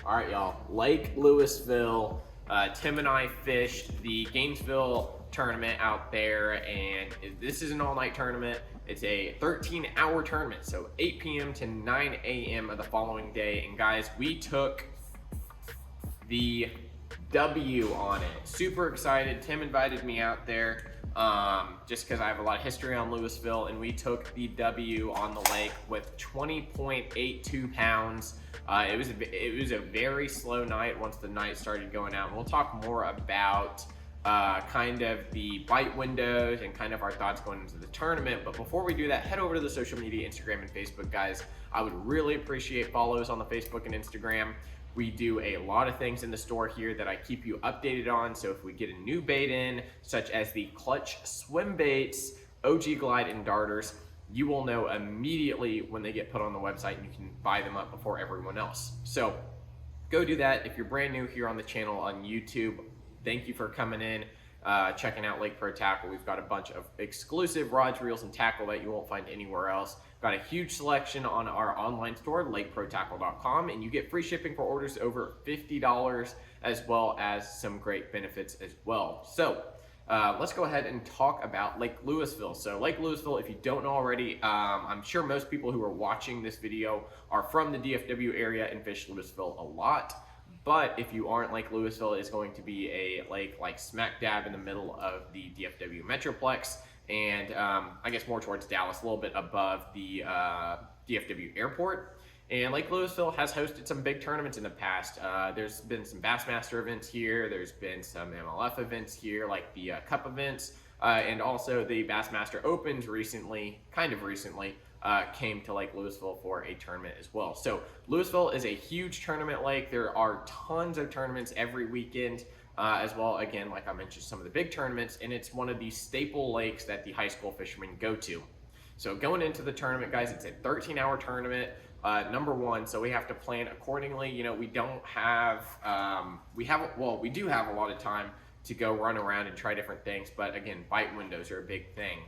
All right, y'all. Lake Lewisville. Tim and I fished the Gainesville tournament out there, and this is an all-night tournament. It's a 13-hour tournament, so 8 p.m. to 9 a.m. of the following day. And guys, we took the W on it. Super excited. Tim invited me out there just because I have a lot of history on Lewisville, and we took the W on the lake with 20.82 pounds. It was a very slow night once the night started going out. And we'll talk more about kind of the bite windows and kind of our thoughts going into the tournament. But before we do that, head over to the social media, Instagram and Facebook, guys. I would really appreciate follows on the Facebook and Instagram. We do a lot of things in the store here that I keep you updated on. So if we get a new bait in, such as the clutch swim baits, OG Glide and darters, you will know immediately when they get put on the website, and you can buy them up before everyone else. So go do that. If you're brand new here on the channel on YouTube, thank you for coming in, checking out Lake Pro Tackle. We've got a bunch of exclusive rods, reels, and tackle that you won't find anywhere else. Got a huge selection on our online store, lakeprotackle.com, and you get free shipping for orders over $50, as well as some great benefits as well. So let's go ahead and talk about Lake Lewisville. So Lake Lewisville, if you don't know already, I'm sure most people who are watching this video are from the DFW area and fish Lewisville a lot. But if you aren't, Lake Lewisville is going to be a lake like smack dab in the middle of the DFW Metroplex, and I guess more towards Dallas, a little bit above the DFW airport. And Lake Lewisville has hosted some big tournaments in the past. There's been some Bassmaster events here. There's been some MLF events here, like the Cup events, and also the Bassmaster Opens recently, came to Lake Lewisville for a tournament as well. So Lewisville is a huge tournament lake. There are tons of tournaments every weekend, as well, again, like I mentioned, some of the big tournaments, and it's one of the staple lakes that the high school fishermen go to. So going into the tournament, guys, it's a 13-hour tournament. Number one, so we have to plan accordingly. You know, we don't have, we do have a lot of time to go run around and try different things, but again, bite windows are a big thing.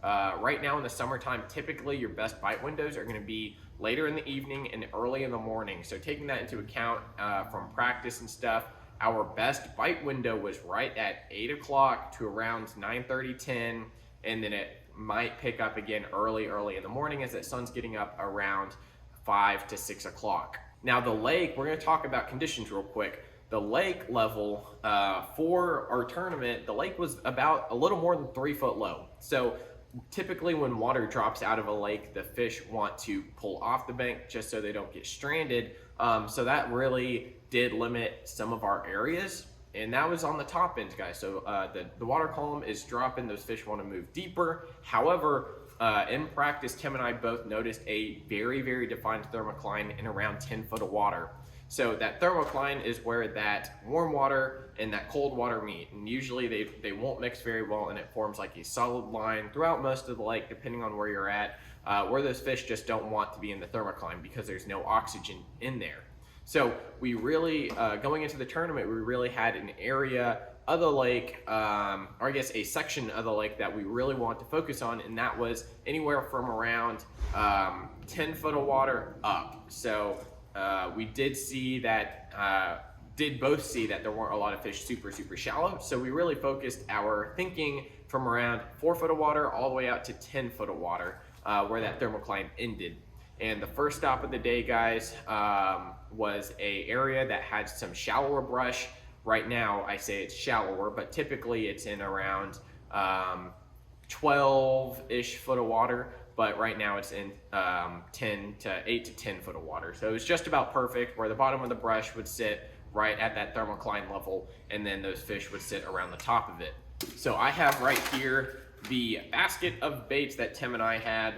Right now in the summertime, typically your best bite windows are going to be later in the evening and early in the morning. So taking that into account from practice and stuff, our best bite window was right at 8 o'clock to around 9:30, 10, and then it might pick up again early in the morning as that sun's getting up around 5 to 6 o'clock. Now the lake, we're going to talk about conditions real quick. The lake level for our tournament, the lake was about a little more than 3 foot low. So typically when water drops out of a lake, the fish want to pull off the bank just so they don't get stranded. So that really did limit some of our areas, and that was on the top end, guys. So the water column is dropping. Those fish want to move deeper. However, in practice, Tim and I both noticed a very, very defined thermocline in around 10 foot of water. So that thermocline is where that warm water and that cold water meet, and usually they won't mix very well, and it forms like a solid line throughout most of the lake, depending on where you're at, where those fish just don't want to be in the thermocline because there's no oxygen in there. So we really, going into the tournament, we really had an area of the lake, or I guess a section of the lake that we really want to focus on, and that was anywhere from around 10 foot of water up. So we did see that, both see that there weren't a lot of fish super shallow. So we really focused our thinking from around 4 foot of water all the way out to 10 foot of water, where that thermocline ended. And the first stop of the day, guys, was a area that had some shallower brush. Right now, I say it's shallower, but typically it's in around 12-ish foot of water. But right now it's in 8 to 10 foot of water. So it was just about perfect where the bottom of the brush would sit right at that thermocline level, and then those fish would sit around the top of it. So I have right here the basket of baits that Tim and I had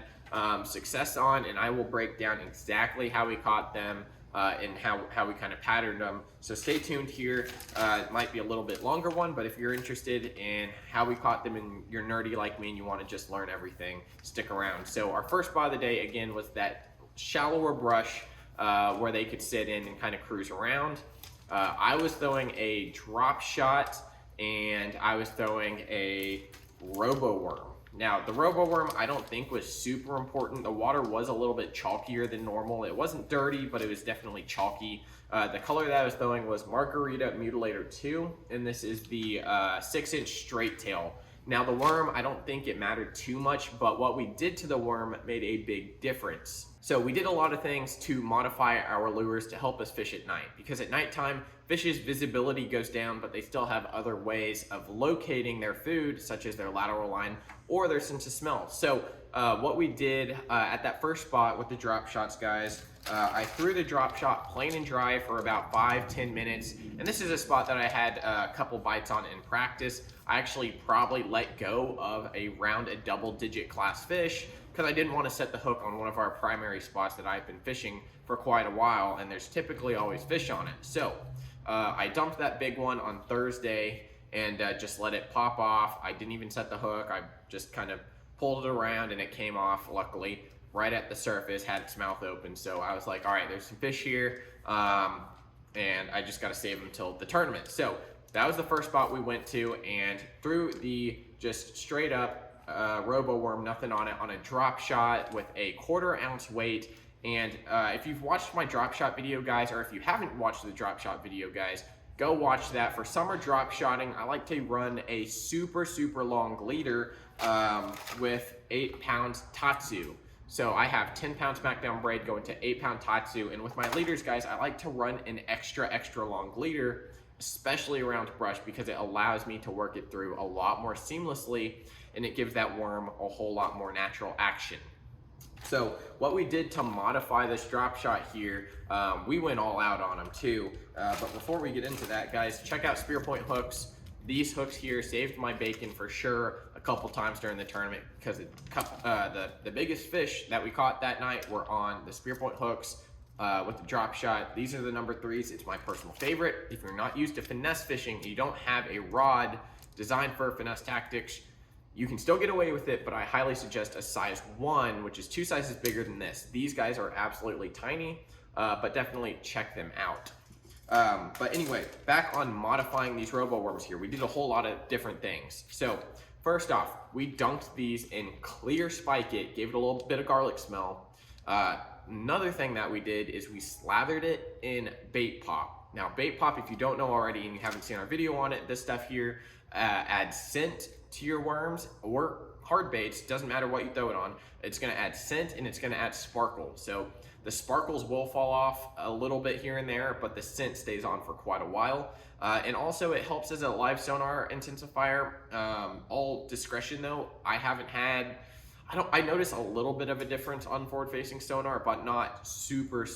success on, and I will break down exactly how we caught them and how we kind of patterned them. So stay tuned here. It might be a little bit longer one, but if you're interested in how we caught them and you're nerdy like me and you want to just learn everything, stick around. So our first spot of the day, again, was that shallower brush where they could sit in and kind of cruise around. I was throwing a drop shot, and I was throwing a robo worm. Now, the robo worm I don't think was super important. The water was a little bit chalkier than normal. It wasn't dirty, but it was definitely chalky. The color that I was throwing was Margarita Mutilator 2, and this is the 6-inch straight tail. Now, the worm, I don't think it mattered too much, but what we did to the worm made a big difference. So we did a lot of things to modify our lures to help us fish at night, because at nighttime, fish's visibility goes down, but they still have other ways of locating their food, such as their lateral line or their sense of smell. So what we did at that first spot with the drop shots, guys, I threw the drop shot plain and dry for about 5-10 minutes. And this is a spot that I had a couple bites on in practice. I actually probably let go of around a double-digit class fish because I didn't want to set the hook on one of our primary spots that I've been fishing for quite a while, and there's typically always fish on it. So I dumped that big one on Thursday and just let it pop off. I didn't even set the hook. I just kind of pulled it around and it came off, luckily, right at the surface, had its mouth open. So I was like, all right, there's some fish here, and I just got to save them until the tournament. So that was the first spot we went to, and threw the just straight up robo worm, nothing on it, on a drop shot with a 1/4 ounce weight. And if you've watched my drop shot video, guys, or if you haven't watched the drop shot video, guys, go watch that. For summer drop shotting, I like to run a super long leader with 8-pound tatsu. So I have 10-pound smackdown braid going to 8-pound tatsu, and with my leaders, guys, I like to run an extra long leader, especially around brush, because it allows me to work it through a lot more seamlessly, and it gives that worm a whole lot more natural action. So what we did to modify this drop shot here, we went all out on them too. But before we get into that, guys, check out Spear Point hooks. These hooks here saved my bacon for sure a couple times during the tournament, because the biggest fish that we caught that night were on the Spear Point hooks with the drop shot. These are the number 3s. It's my personal favorite. If you're not used to finesse fishing and you don't have a rod designed for finesse tactics, you can still get away with it, but I highly suggest a size 1, which is 2 sizes bigger than this. These guys are absolutely tiny, but definitely check them out. But anyway, back on modifying these robo worms here, we did a whole lot of different things. So first off, we dunked these in clear Spike It, gave it a little bit of garlic smell. Another thing that we did is we slathered it in bait pop. Now, bait pop, if you don't know already and you haven't seen our video on it, this stuff here adds scent to your worms or hard baits. Doesn't matter what you throw it on. It's going to add scent and it's going to add sparkle. So the sparkles will fall off a little bit here and there, but the scent stays on for quite a while. And also it helps as a live sonar intensifier. All discretion though, I notice a little bit of a difference on forward-facing sonar, but not super,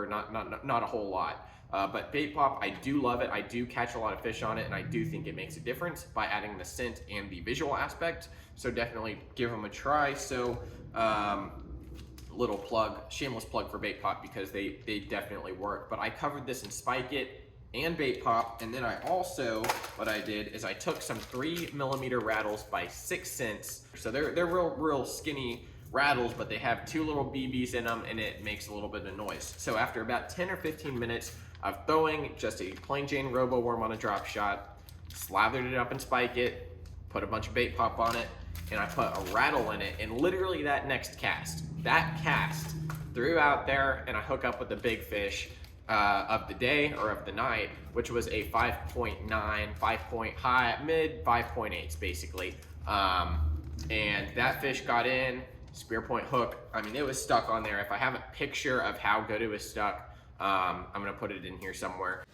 not a whole lot. But bait pop, I do love it. I do catch a lot of fish on it, and I do think it makes a difference by adding the scent and the visual aspect. So definitely give them a try. So little plug, shameless plug for bait pop, because they definitely work. But I covered this in Spike It and bait pop, and then I also, what I did is I took some 3mm rattles by 6 cents. So they're real skinny rattles, but they have 2 little BBs in them, and it makes a little bit of noise. So after about 10 or 15 minutes of throwing just a plain Jane robo worm on a drop shot, slathered it up in Spike It, put a bunch of bait pop on it, and I put a rattle in it, and literally that cast threw out there, and I hook up with the big fish of the day or of the night, which was a 5.9, 5 point high, mid 5.8s basically. And that fish got in, Spear Point hook. I mean, it was stuck on there. If I have a picture of how good it was stuck, I'm gonna put it in here somewhere.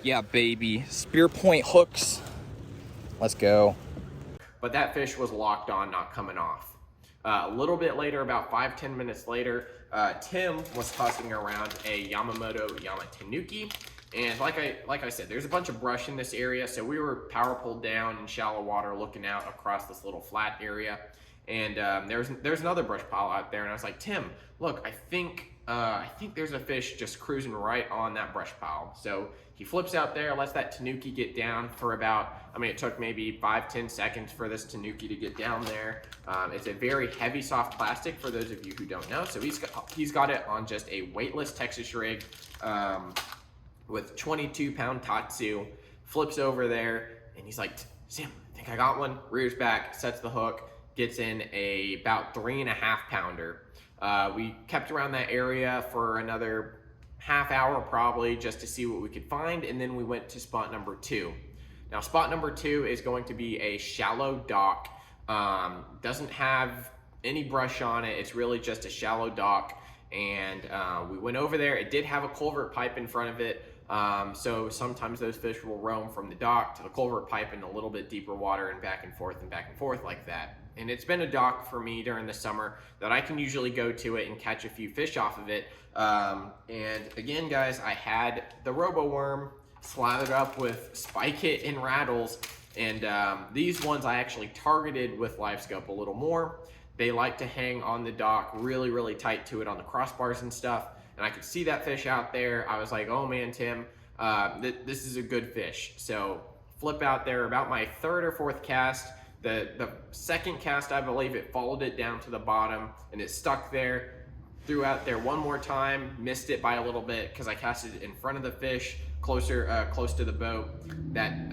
Yeah, baby, Spear Point hooks. Let's go. But that fish was locked on, not coming off. A little bit later, about 5-10 minutes later, Tim was tossing around a Yamamoto Yamatanuki. And like I said, there's a bunch of brush in this area, so we were power pulled down in shallow water looking out across this little flat area. And there's another brush pile out there, and I was like, Tim, look, I think there's a fish just cruising right on that brush pile. So he flips out there, lets that Tanuki get down for about, I mean, it took maybe 5-10 seconds for this Tanuki to get down there. It's a very heavy, soft plastic for those of you who don't know. So he's got it on just a weightless Texas rig with 22-pound Tatsu. Flips over there, and he's like, Sam, I think I got one. Rears back, sets the hook, gets in about 3.5 pounder. We kept around that area for another half hour probably just to see what we could find, and then we went to spot number 2. Now spot number 2 is going to be a shallow dock. Doesn't have any brush on it. It's really just a shallow dock, and we went over there. It did have a culvert pipe in front of it, so sometimes those fish will roam from the dock to the culvert pipe in a little bit deeper water and back and forth like that. And it's been a dock for me during the summer that I can usually go to it and catch a few fish off of it. And again, guys, I had the robo worm slathered up with spike hit and rattles, and these ones I actually targeted with live scope a little more. They like to hang on the dock really tight to it on the crossbars and stuff, and I could see that fish out there. I was like, oh man, Tim, this is a good fish. So flip out there about my 3rd or 4th cast. The second cast, I believe, it followed it down to the bottom and it stuck there. Threw out there one more time, missed it by a little bit because I casted it in front of the fish, close to the boat. That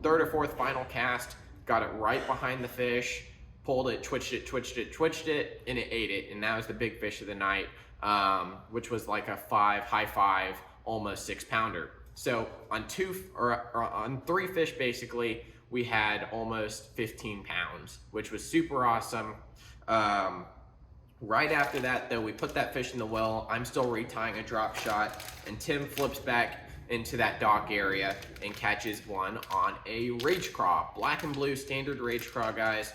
3rd or 4th final cast, got it right behind the fish, pulled it, twitched it, and it ate it. And that was the big fish of the night, which was like a high 5, almost 6 pounder. So on 3 fish basically, we had almost 15 pounds, which was super awesome. Right after that though, we put that fish in the well. I'm still retying a drop shot, and Tim flips back into that dock area and catches one on a rage craw, black and blue standard rage craw, guys.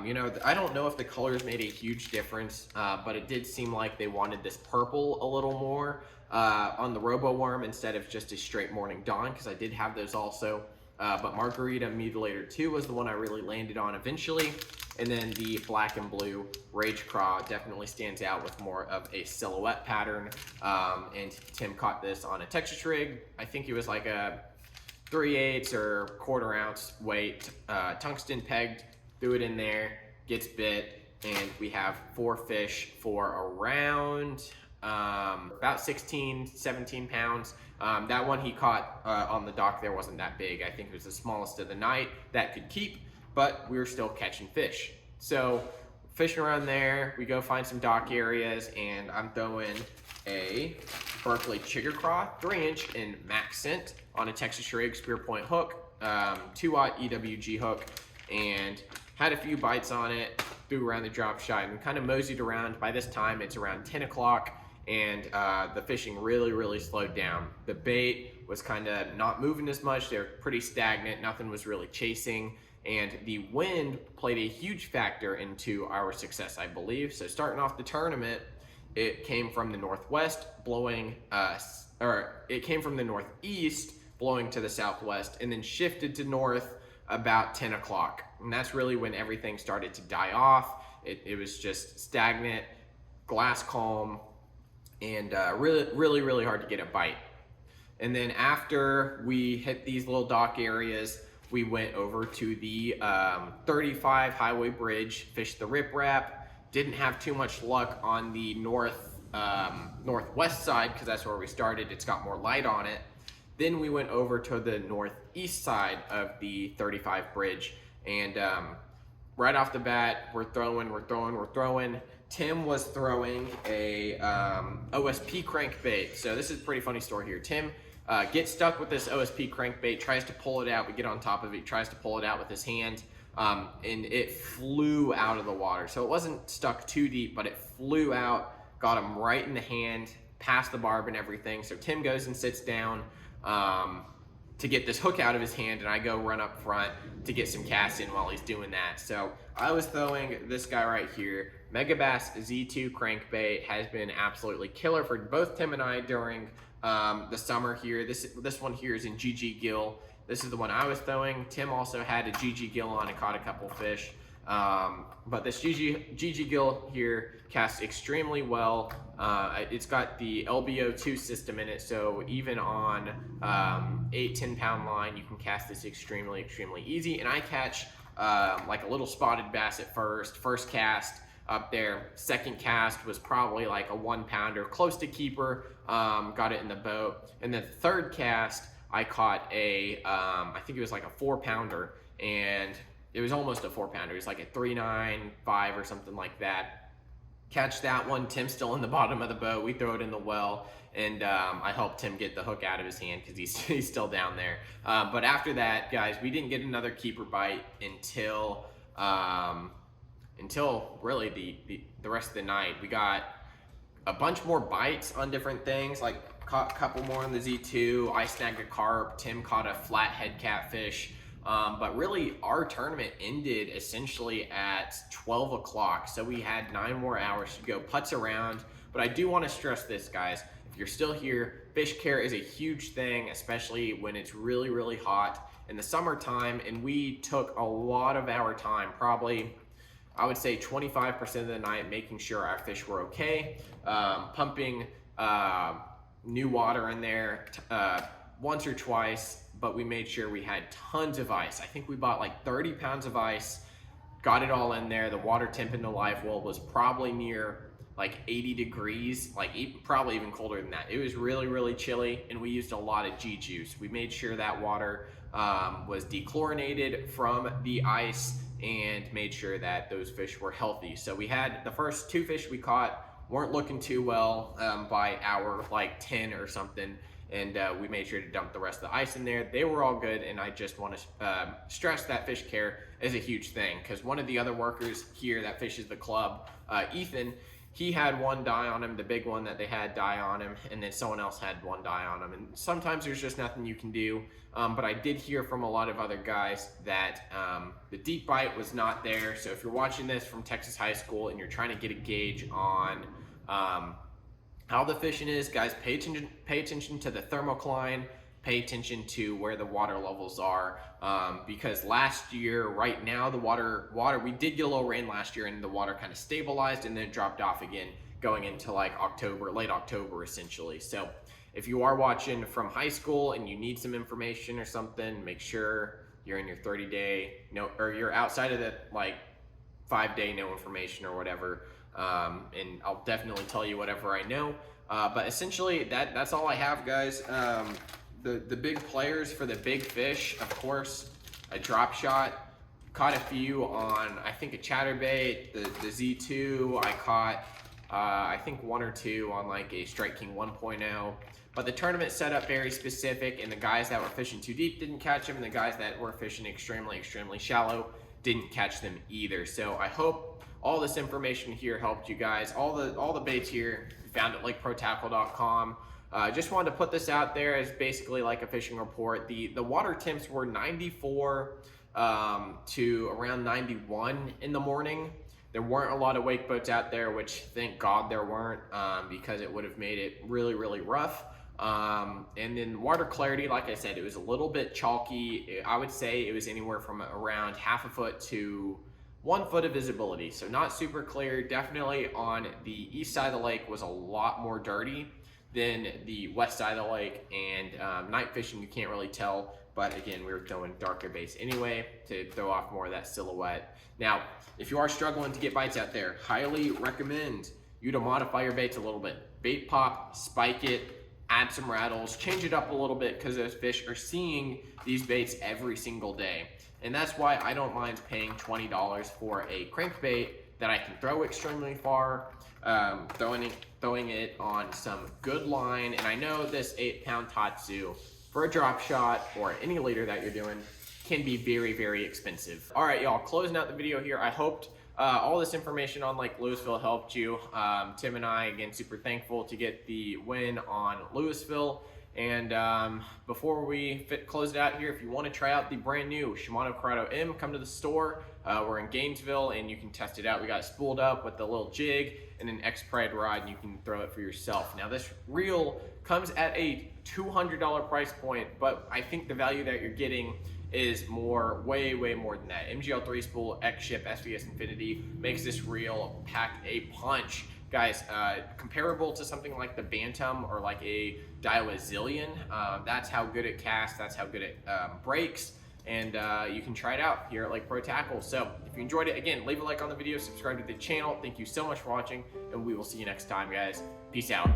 You know, I don't know if the colors made a huge difference, but it did seem like they wanted this purple a little more on the robo worm instead of just a straight morning dawn, because I did have those also. But Margarita Mutilator 2 was the one I really landed on eventually. And then the black and blue Rage Craw definitely stands out with more of a silhouette pattern. And Tim caught this on a Texas rig. I think it was like a 3/8 or 1/4 ounce weight, tungsten pegged, threw it in there, gets bit, and we have 4 fish for around about 16, 17 pounds. That one he caught on the dock there wasn't that big. I think it was the smallest of the night that could keep, but we were still catching fish. So fishing around there, we go find some dock areas, and I'm throwing a Berkeley Chigger Craw 3-inch in max scent on a Texas rig spear point hook, 2-aught EWG hook, and had a few bites on it, threw around the drop shot and kind of moseyed around. By this time it's around 10 o'clock, and the fishing really slowed down. The bait was kind of not moving as much. They're pretty stagnant. Nothing was really chasing, and the wind played a huge factor into our success, I believe. So starting off the tournament, it came from the northwest blowing it came from the northeast blowing to the southwest, and then shifted to north about 10 o'clock. And that's really when everything started to die off. It was just stagnant, glass calm, and really hard to get a bite. And then after we hit these little dock areas, we went over to the 35 highway bridge, fished the riprap. Didn't have too much luck on the northwest side, because that's where we started. It's got more light on it. Then we went over to the northeast side of the 35 bridge, and right off the bat, we're throwing. Tim was throwing a OSP crankbait. So this is a pretty funny story here. Tim gets stuck with this OSP crankbait, tries to pull it out. We get on top of it, tries to pull it out with his hand, and it flew out of the water. So it wasn't stuck too deep, but it flew out, got him right in the hand, past the barb and everything. So Tim goes and sits down to get this hook out of his hand, and I go run up front to get some casts in while he's doing that. So I was throwing this guy right here. Megabass Z2 crankbait has been absolutely killer for both Tim and I during the summer here. This one here is in GG Gill. This is the one I was throwing. Tim also had a GG Gill on and caught a couple fish. But this GG Gill here casts extremely well. It's got the LBO2 system in it, so even on 8-10 pound line, you can cast this extremely easy. And I catch like a little spotted bass at first cast up there. Second cast was probably like a 1 pounder, close to keeper, got it in the boat. And the third cast, I caught a I think it was like a 4 pounder, and it was almost a 4-pounder. It was like a 3.95 or something like that. Catch that one. Tim's still in the bottom of the boat. We throw it in the well, and I helped Tim get the hook out of his hand because he's still down there. But after that, guys, we didn't get another keeper bite until really the rest of the night. We got a bunch more bites on different things, like caught a couple more on the Z2. I snagged a carp. Tim caught a flathead catfish. But really, our tournament ended essentially at 12 o'clock. So we had 9 more hours to go putts around. But I do want to stress this, guys. If you're still here, fish care is a huge thing, especially when it's really, really hot in the summertime. And we took a lot of our time, probably, I would say 25% of the night, making sure our fish were okay, pumping new water in there once or twice, but we made sure we had tons of ice. I think we bought like 30 pounds of ice, got it all in there. The water temp in the live well was probably near like 80 degrees, like probably even colder than that. It was really, really chilly, and we used a lot of G juice. We made sure that water was dechlorinated from the ice and made sure that those fish were healthy. So we had the first 2 fish we caught weren't looking too well by hour like 10 or something, and we made sure to dump the rest of the ice in there. They were all good, and I just want to stress that fish care is a huge thing, because one of the other workers here that fishes the club, Ethan, he had one die on him, the big one that they had die on him, and then someone else had one die on him. And sometimes there's just nothing you can do. But I did hear from a lot of other guys that the deep bite was not there. So if you're watching this from Texas high school and you're trying to get a gauge on how the fishing is, guys, pay attention to the thermocline, pay attention to where the water levels are, because last year, right now, the water, we did get a little rain last year, and the water kind of stabilized and then dropped off again going into like October, late October essentially. So if you are watching from high school and you need some information or something, make sure you're in your 30-day or you're outside of the like 5-day no information or whatever. And I'll definitely tell you whatever I know. But essentially that's all I have, guys. The big players for the big fish, of course, a drop shot. Caught a few on, I think, a chatterbait, the Z2. I caught, I think, 1 or 2 on like a Strike King 1.0. But the tournament set up very specific, and the guys that were fishing too deep didn't catch them, and the guys that were fishing extremely, extremely shallow didn't catch them either. So I hope all this information here helped you guys. All the baits here found at lakeprotackle.com. Just wanted to put this out there as basically like a fishing report. The water temps were 94 to around 91 in the morning. There weren't a lot of wake boats out there, which thank God there weren't, because it would have made it really, really rough. And then water clarity, like I said, it was a little bit chalky. I would say it was anywhere from around ½ a foot to 1 foot of visibility. So not super clear. Definitely on the east side of the lake was a lot more dirty than the west side of the lake, and night fishing you can't really tell, but again, we were throwing darker baits anyway to throw off more of that silhouette. Now, if you are struggling to get bites out there, highly recommend you to modify your baits a little bit. Bait pop, spike it, add some rattles, change it up a little bit, because those fish are seeing these baits every single day. And that's why I don't mind paying $20 for a crankbait that I can throw extremely far, throwing it on some good line. And I know this 8-pound Tatsu for a drop shot or any leader that you're doing can be very, very expensive. All right, y'all, closing out the video here. I hoped all this information on Lake Lewisville helped you. Tim and I, again, super thankful to get the win on Lewisville. And before we close it out here, if you want to try out the brand new Shimano Corrado M, come to the store. We're in Gainesville, and you can test it out. We got it spooled up with a little jig and an X-Pride rod, and you can throw it for yourself. Now, this reel comes at a $200 price point, but I think the value that you're getting is way, way more than that. MGL3 spool, X-Ship, SVS Infinity makes this reel pack a punch. Guys, comparable to something like the Bantam or like a Daiwa Zillion. That's how good it casts, that's how good it breaks, and you can try it out here at Lake Pro Tackle. So if you enjoyed it, again, leave a like on the video, subscribe to the channel. Thank you so much for watching, and we will see you next time, guys. Peace out.